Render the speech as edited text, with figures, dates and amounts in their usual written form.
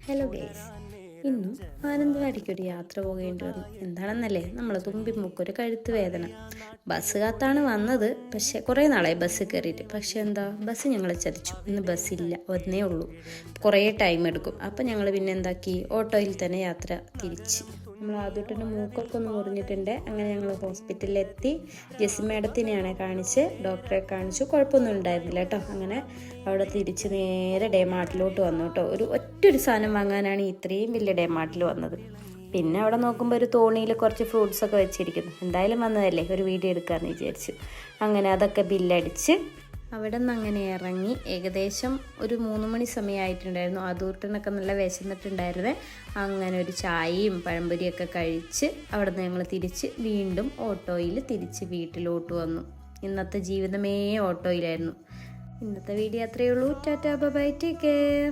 Hello guys, ഇന്നും മാനന്തവാടിക്കൊരു യാത്ര പോകേണ്ടി വന്നു. എന്താണെന്നല്ലേ, നമ്മളെ തുമ്പിമുക്കൊരു കഴുത്ത് വേദന. ബസ് കാത്താണ് വന്നത്. പക്ഷെ കുറേ നാളായി ബസ് കയറിയിട്ട്. പക്ഷെ ബസ് ഞങ്ങളെ ചതിച്ചു. ഇന്ന് ബസ്സില്ല, ഒന്നേ ഉള്ളൂ. കുറേ ടൈം എടുക്കും. അപ്പം ഞങ്ങൾ പിന്നെ എന്താക്കി, ഓട്ടോയിൽ തന്നെ യാത്ര തിരിച്ച്. നമ്മൾ ആദ്യമായിട്ട് മൂക്കൊക്കെ ഒന്ന് മുറിഞ്ഞിട്ടുണ്ട്. അങ്ങനെ ഞങ്ങൾ ഹോസ്പിറ്റലിലെത്തി. ജെസ്സി മാഡത്തിനെയാണ് കാണിച്ച്, ഡോക്ടറെ കാണിച്ചു. കുഴപ്പമൊന്നും ഉണ്ടായിരുന്നില്ല കേട്ടോ. അങ്ങനെ അവിടെ തിരിച്ച് നേരെ ഡേമാർട്ടിലോട്ട് വന്നു കേട്ടോ. ഒറ്റൊരു സാധനം വാങ്ങാനാണ് ഇത്രയും വലിയ ഡേമാർട്ടിൽ വന്നത്. പിന്നെ അവിടെ നോക്കുമ്പോൾ ഒരു തോണിയിൽ കുറച്ച് ഫ്രൂട്ട്സൊക്കെ വെച്ചിരിക്കുന്നു. എന്തായാലും വന്നതല്ലേ, ഒരു വീഡിയോ എടുക്കാമെന്ന് വിചാരിച്ചു. അങ്ങനെ അതൊക്കെ ബില്ലടിച്ച് അവിടെ നിന്ന് അങ്ങനെ ഇറങ്ങി. ഏകദേശം ഒരു 3 മണി സമയമായിട്ടുണ്ടായിരുന്നു. ആദൂട്ടനൊക്കെ നല്ല വിശന്നിട്ടുണ്ടായിരുന്നേ. അങ്ങനെ ഒരു ചായയും പഴംപൊരിയൊക്കെ കഴിച്ച് അവിടെ നിന്ന് ഞങ്ങൾ തിരിച്ച് വീണ്ടും ഓട്ടോയിൽ തിരിച്ച് വീട്ടിലോട്ട് വന്നു. ഇന്നത്തെ ജീവിതമേ ഓട്ടോയിലായിരുന്നു. ഇന്നത്തെ വീഡിയോ അത്രയേ ഉള്ളൂ. Tata bye bye, take care.